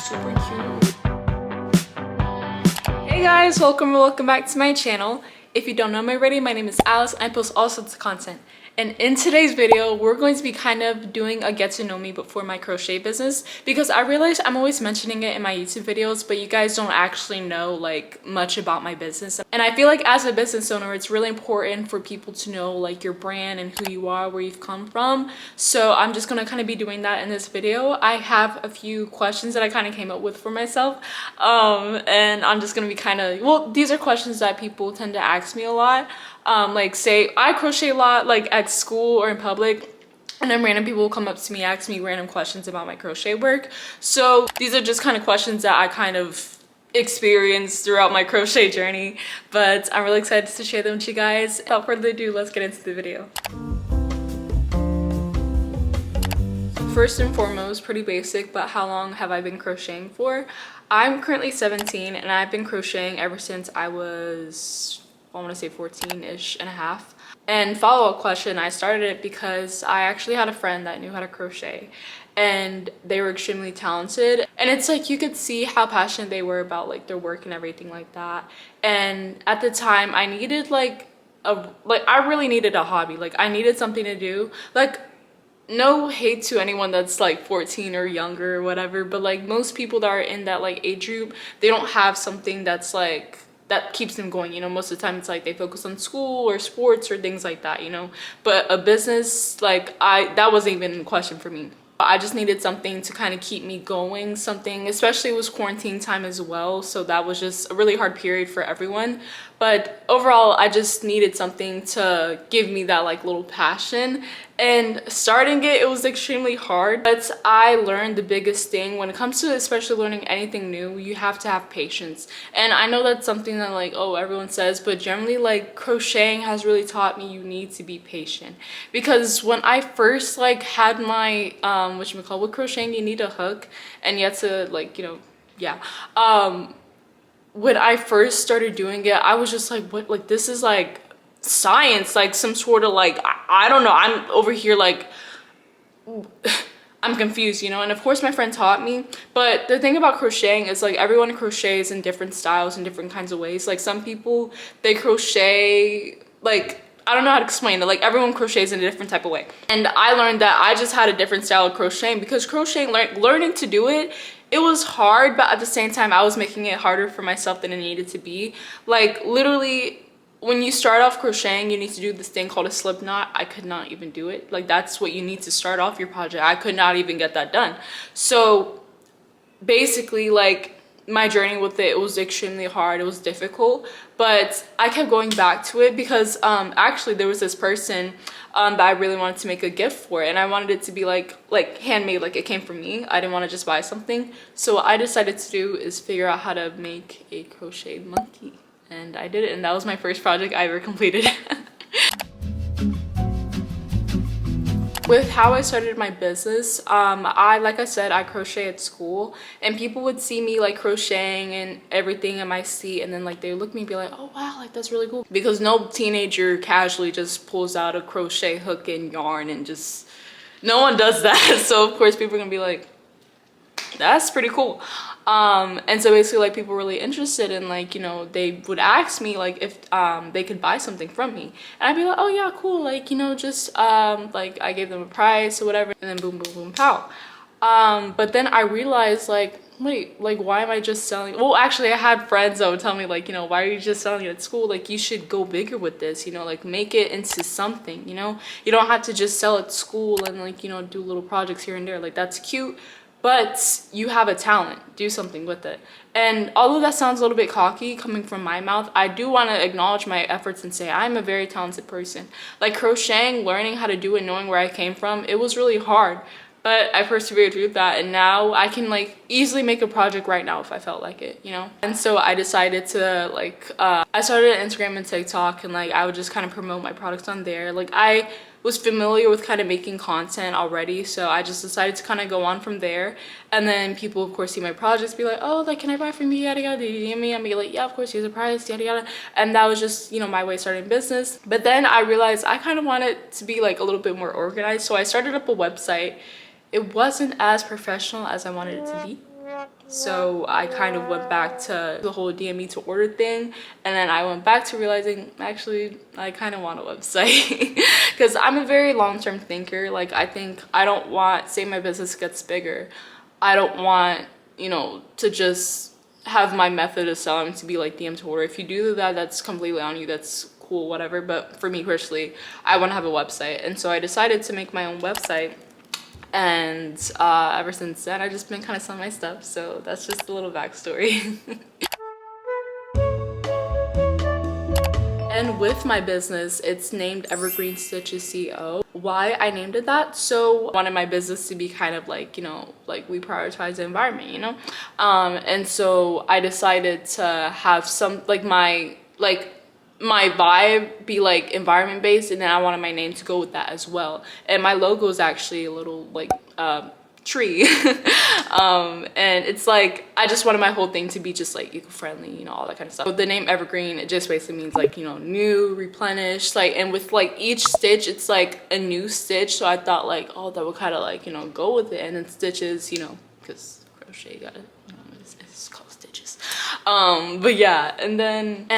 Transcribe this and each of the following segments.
super cute. Hey guys, welcome back to my channel. If you don't know me already, my name is Alice and I post all sorts of content. And in today's video, we're going to be kind of doing a get to know me before my crochet business, because I realize I'm always mentioning it in my YouTube videos, but you guys don't actually know like much about my business. And I feel like as a business owner, it's really important for people to know like your brand and who you are, where you've come from. So I'm just gonna kind of be doing that in this video. I have a few questions that I kind of came up with for myself. And I'm just gonna be kind of, well, these are questions that people tend to ask me a lot. Like say I crochet a lot like at school or in public, and then random people will come up to me, ask me random questions about my crochet work. So these are just kind of questions that I kind of experienced throughout my crochet journey, but I'm really excited to share them with you guys. Without further ado, let's get into the video. First and foremost, pretty basic, but how long have I been crocheting for? I'm currently 17 and I've been crocheting ever since I was, I want to say 14-ish and a half. And follow-up question, I started it because I actually had a friend that knew how to crochet and they were extremely talented, and it's like you could see how passionate they were about like their work and everything like that. And at the time I needed I really needed a hobby. Like I needed something to do. Like, no hate to anyone that's like 14 or younger or whatever, but like most people that are in that like age group, they don't have something that's like that keeps them going, you know. Most of the time it's like they focus on school or sports or things like that, you know. But a business, like that wasn't even a question for me. I just needed something to kind of keep me going, something, especially it was quarantine time as well, so that was just a really hard period for everyone. But overall, I just needed something to give me that like little passion. And starting it was extremely hard, but I learned the biggest thing when it comes to especially learning anything new, you have to have patience. And I know that's something that like, oh, everyone says, but generally like crocheting has really taught me you need to be patient. Because when I first like had my with crocheting, you need a hook and you have to like, you know, yeah. When I first started doing it, I was just like, what, like this is like science, like some sort of like, I don't know, I'm over here like I'm confused, you know. And of course my friend taught me, but the thing about crocheting is like everyone crochets in different styles and different kinds of ways. Like some people, they crochet like, I don't know how to explain it, like everyone crochets in a different type of way. And I learned that I just had a different style of crocheting, because crocheting, learning to do it, it was hard, but at the same time I was making it harder for myself than it needed to be. Like literally, when you start off crocheting, you need to do this thing called a slip knot. I could not even do it. Like that's what you need to start off your project. I could not even get that done. So basically, like my journey with it was extremely hard. It was difficult, but I kept going back to it because actually there was this person that I really wanted to make a gift for, and I wanted it to be like handmade, like it came from me. I didn't want to just buy something. So what I decided to do is figure out how to make a crochet monkey, and I did it, and that was my first project I ever completed. With how I started my business, like I said, I crochet at school, and people would see me like crocheting and everything in my seat, and then like they would look at me and be like, oh wow, like that's really cool. Because no teenager casually just pulls out a crochet hook and yarn and just, no one does that. So of course people are gonna be like, that's pretty cool. And so basically like people were really interested in, like, you know, they would ask me like if they could buy something from me, and I'd be like, oh yeah, cool, like, you know, just like I gave them a price or whatever, and then boom boom boom pow. But then I realized like, wait, like why am I just selling? Well, actually I had friends that would tell me like, you know, why are you just selling it at school? Like you should go bigger with this, you know, like make it into something, you know. You don't have to just sell at school and like, you know, do little projects here and there. Like that's cute, but you have a talent, do something with it. And although that sounds a little bit cocky coming from my mouth, I do want to acknowledge my efforts and say I'm a very talented person. Like crocheting, learning how to do it, knowing where I came from, it was really hard, but I persevered through that, and now I can like easily make a project right now if I felt like it, you know. And so I decided to like I started an Instagram and TikTok, and like I would just kind of promote my products on there. Like I was familiar with kind of making content already, so I just decided to kind of go on from there. And then people of course see my projects, be like, oh, like can I buy from you, yada yada, DM me, and be like, yeah, of course, here's a price, yada yada. And that was just, you know, my way of starting business. But then I realized I kind of wanted to be like a little bit more organized, so I started up a website. It wasn't as professional as I wanted it to be. So I kind of went back to the whole DME to order thing, and then I went back to realizing actually I kind of want a website because I'm a very long-term thinker. Like, I think I don't want, say my business gets bigger, I don't want, you know, to just have my method of selling to be like DM to order. If you do that, that's completely on you, that's cool, whatever. But for me personally, I want to have a website, and so I decided to make my own website. And ever since then, I've just been kind of selling my stuff. So that's just a little backstory. And with my business, it's named EvergreenStitchesCo. Why I named it that? So I wanted my business to be kind of like, you know, like we prioritize the environment, you know? And so I decided to have some, like my vibe be like environment based, and then I wanted my name to go with that as well. And my logo is actually a little like tree. And it's like I just wanted my whole thing to be just like eco-friendly, you know, all that kind of stuff. So the name Evergreen, it just basically means like, you know, new, replenish, like, and with like each stitch it's like a new stitch. So I thought like, oh, that would kind of like, you know, go with it. And then stitches, you know, because crochet, you gotta, you know, it's called stitches. But yeah, and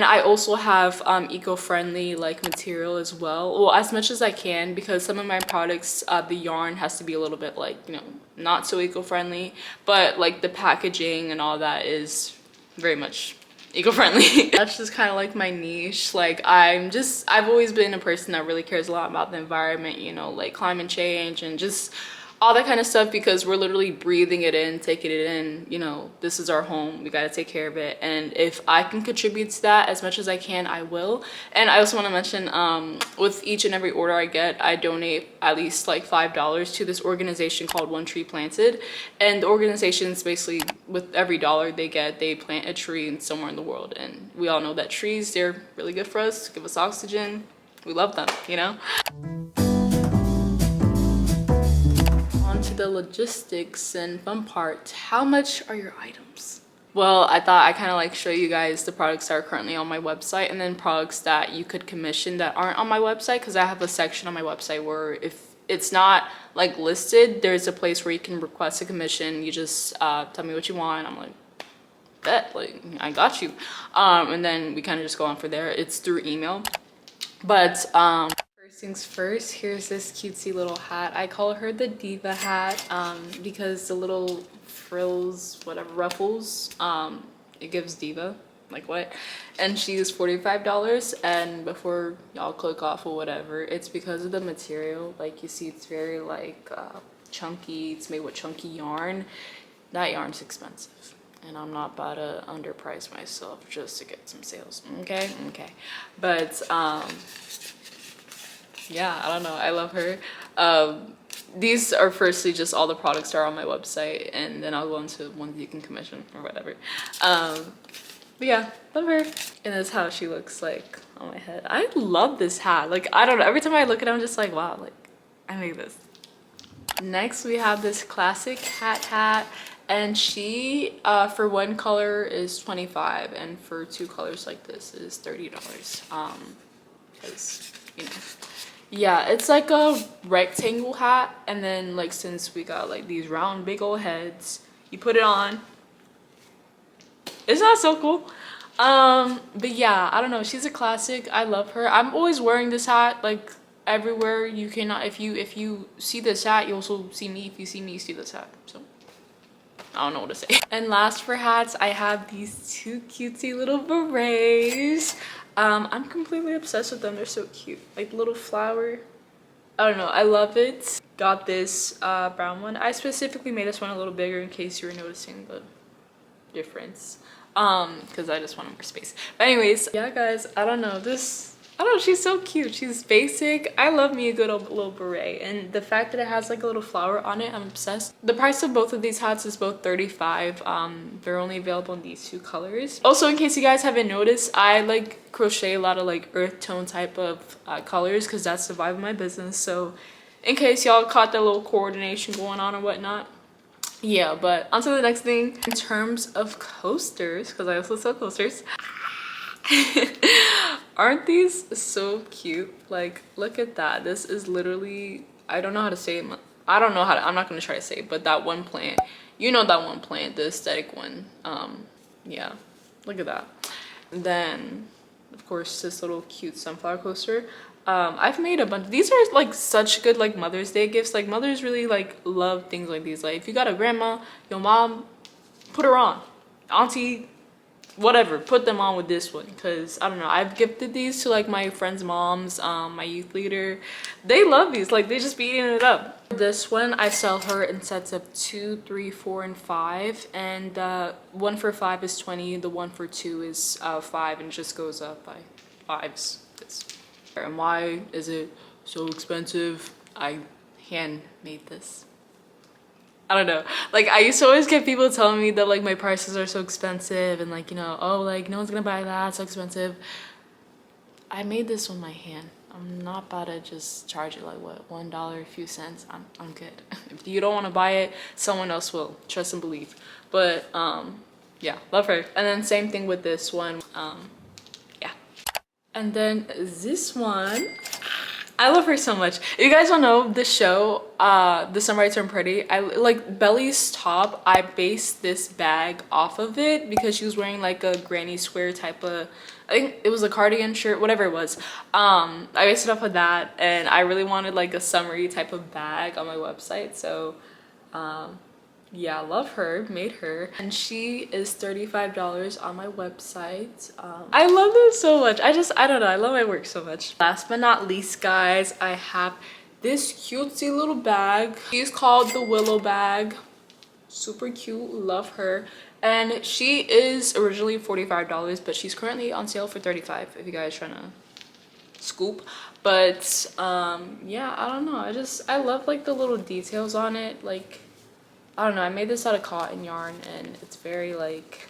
I also have eco-friendly like material as well as much as I can, because some of my products, the yarn has to be a little bit like, you know, not so eco-friendly, but like the packaging and all that is very much eco-friendly. That's just kind of like my niche. Like I've always been a person that really cares a lot about the environment, you know, like climate change and just all that kind of stuff, because we're literally breathing it in, taking it in, you know, this is our home, we got to take care of it. And if I can contribute to that as much as I can, I will. And I also want to mention, with each and every order I get, I donate at least like $5 to this organization called One Tree Planted. And the organization is basically, with every dollar they get, they plant a tree somewhere in the world. And we all know that trees, they're really good for us, give us oxygen, we love them, you know. To the logistics and fun part. How much are your items? Well, I thought I kind of like show you guys the products that are currently on my website, and then products that you could commission that aren't on my website, because I have a section on my website where if it's not like listed, there's a place where you can request a commission. You just tell me what you want. I'm like, bet, like I got you. And then we kind of just go on for there. It's through email. But first things first, here's this cutesy little hat. I call her the diva hat because the little frills, whatever, ruffles, it gives diva, like what? And she is $45. And before y'all click off or whatever, it's because of the material. Like you see, it's very like chunky. It's made with chunky yarn. That yarn's expensive, and I'm not about to underprice myself just to get some sales. Okay. But yeah, I don't know, I love her. These are firstly just all the products that are on my website, and then I'll go into ones you can commission or whatever. But yeah, love her. And that's how she looks like on my head. I love this hat. Like, I don't know, every time I look at it, I'm just like, wow, like I made this. Next we have this classic hat, and she for one color is $25, and for two colors like this is $30. Because, you know, yeah, it's like a rectangle hat, and then like since we got like these round big old heads, you put it on. It's not so cool. But yeah, I don't know, she's a classic. I love her. I'm always wearing this hat like everywhere. You cannot, if you see this hat, you also see me. If you see me, you see this hat. So I don't know what to say. And last for hats, I have these two cutesy little berets. I'm completely obsessed with them. They're so cute, like little flower. I don't know, I love it. Got this brown one. I specifically made this one a little bigger in case you were noticing the difference, because I just want more space. But anyways, yeah guys, I don't know, she's so cute. She's basic. I love me a good old little beret, and the fact that it has like a little flower on it, I'm obsessed. The price of both of these hats is both $35. They're only available in these two colors. Also, in case you guys haven't noticed, I like crochet a lot of like earth tone type of colors, because that's the vibe of my business. So in case y'all caught that little coordination going on or whatnot. Yeah, but on to the next thing. In terms of coasters, because I also sell coasters. Aren't these so cute? Like, look at that. This is literally, I don't know how to say it. I'm not gonna try to say it, but that one plant, You know that one plant, the aesthetic one. Yeah, look at that. And then of course this little cute sunflower coaster. I've made a bunch. These are like such good like Mother's Day gifts. Like mothers really like love things like these. Like if you got a grandma, your mom, put her on. Auntie, whatever, put them on with this one, because I don't know, I've gifted these to like my friends' moms, my youth leader. They love these, like they just be eating it up. This one I sell her in sets of 2, 3, 4, and 5, and the one for 5 is 20, the one for 2 is 5, and it just goes up by 5s. And why is it so expensive? I hand made this. I don't know, like I used to always get people telling me that like my prices are so expensive and like, you know, oh, like no one's gonna buy that, it's so expensive. I made this with my hand. I'm not about to just charge you like what, $1 a few cents. I'm good. If you don't want to buy it, someone else will, trust and believe. But yeah, love her. And then same thing with this one. Yeah. And then this one, I love her so much. If you guys don't know the show, The Summer I Turned Pretty, I like Belly's top. I based this bag off of it because she was wearing like a granny square type of, I think it was a cardigan shirt, whatever it was. I based it off of that, and I really wanted like a summery type of bag on my website. So yeah, love her, made her, and she is $35 on my website. I love this so much. I don't know, I love my work so much. Last but not least, guys, I have this cutesy little bag. She's called the Willow bag. Super cute, love her. And she is originally $45, but she's currently on sale for $35 if you guys trying to scoop. But yeah, I don't know, I love like the little details on it. Like, I don't know, I made this out of cotton yarn, and it's very like,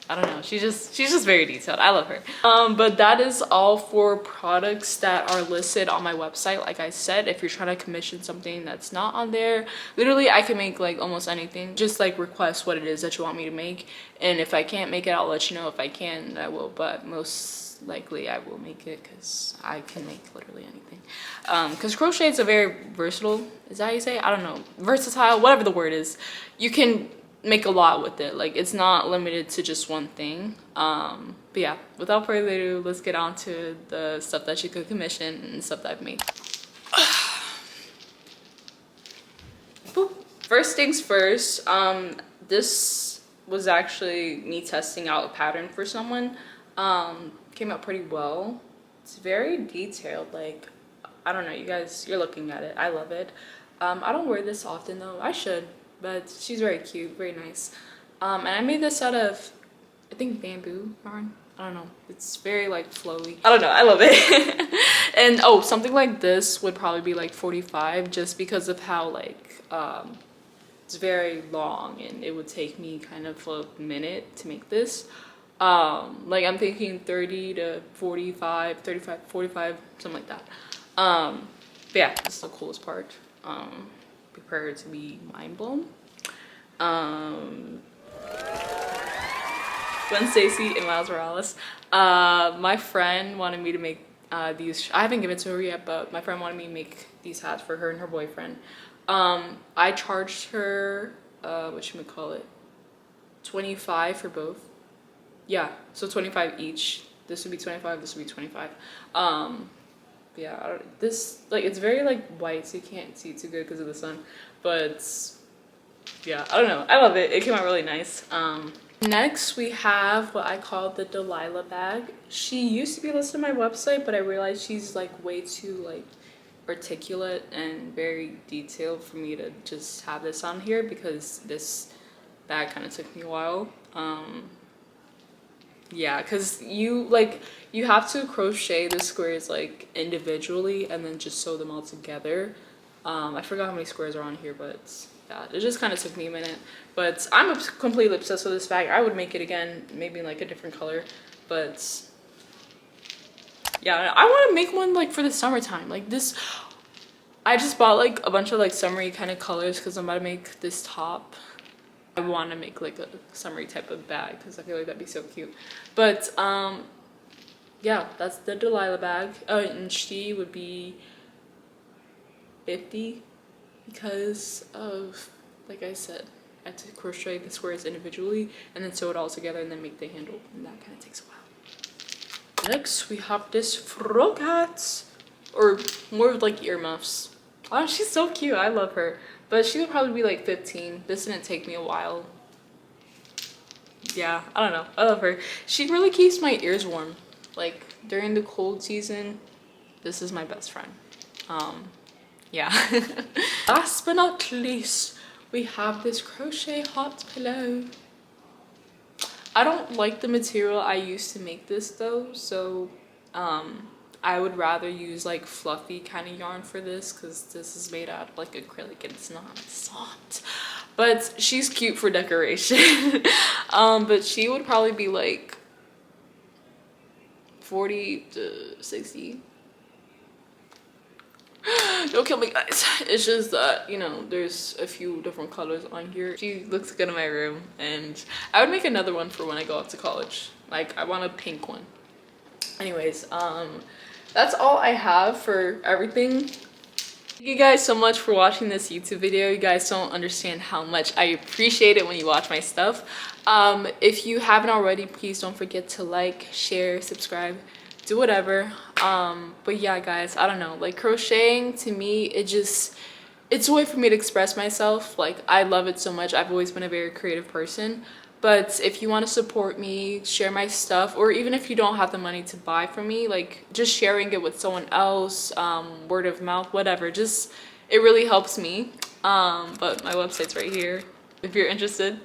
I don't know, she's just very detailed. I love her. But that is all for products that are listed on my website. Like I said, if you're trying to commission something that's not on there, literally I can make like almost anything. Just like request what it is that you want me to make, and if I can't make it, I'll let you know. If I can, I will, but most likely I will make it because I can make literally anything. Because crochet is a very versatile, is that how you say it? I don't know, versatile, whatever the word is. You can make a lot with it. Like it's not limited to just one thing. But yeah, without further ado, let's get on to the stuff that you could commission and stuff that I've made. Boop. First things first, this was actually me testing out a pattern for someone. Came out pretty well. It's very detailed. Like, I don't know, you guys, you're looking at it. I love it. I don't wear this often though. I should, but she's very cute, very nice. And I made this out of, I think, bamboo yarn. I don't know, it's very like flowy. I don't know, I love it. And oh, something like this would probably be like $45, just because of how like it's very long, and it would take me kind of a minute to make this. Like I'm thinking 30 to 45, 35, 45, something like that. But yeah, this is the coolest part. Prepare to be mind blown. Gwen Stacy and Miles Morales. My friend wanted me to make these. I haven't given it to her yet, but my friend wanted me to make these hats for her and her boyfriend. I charged her whatchamacallit, 25 for both. Yeah, so 25 each. This would be 25, this would be 25. Yeah, this, like, it's very like white, so you can't see too good because of the sun, but yeah, I don't know, I love it. It came out really nice. Next we have what I call the Delilah bag. She used to be listed on my website, but I realized she's like way too like articulate and very detailed for me to just have this on here, because this bag kind of took me a while. Yeah, because you have to crochet the squares like individually and then just sew them all together. I forgot how many squares are on here, but yeah, it just kind of took me a minute. But I'm completely obsessed with this bag. I would make it again, maybe in like a different color. But yeah, I want to make one like for the summertime. Like this, I just bought like a bunch of like summery kind of colors because I'm about to make this top. I want to make like a summery type of bag because I feel like that'd be so cute. But yeah, that's the Delilah bag. And she would be 50 because of, like I said, I have to crochet the squares individually and then sew it all together and then make the handle, and that kind of takes a while. Next we have this frog hat, or more like earmuffs. Oh, she's so cute. I love her, but she would probably be like 15. This didn't take me a while. Yeah, I don't know, I love her. She really keeps my ears warm, like during the cold season. This is my best friend. Yeah. Last but not least, we have this crochet hot pillow. I don't like the material I used to make this though, so I would rather use like fluffy kind of yarn for this, because this is made out of like acrylic and it's not soft. But she's cute for decoration. But she would probably be like 40 to 60. Don't kill me, guys. It's just that, you know, there's a few different colors on here. She looks good in my room, and I would make another one for when I go off to college. Like, I want a pink one. Anyways, that's all I have for everything. Thank you guys so much for watching this YouTube video. You guys don't understand how much I appreciate it when you watch my stuff. If you haven't already, please don't forget to like, share, subscribe, do whatever. But yeah, guys, I don't know, like crocheting to me, it's a way for me to express myself. Like, I love it so much. I've always been a very creative person. But if you want to support me, share my stuff, or even if you don't have the money to buy from me, like just sharing it with someone else, word of mouth, whatever, just it really helps me. But my website's right here. If you're interested,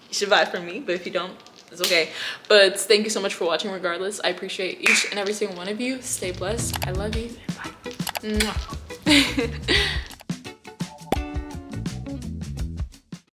you should buy from me, but if you don't, it's okay. But thank you so much for watching regardless. I appreciate each and every single one of you. Stay blessed. I love you. Bye. Mwah.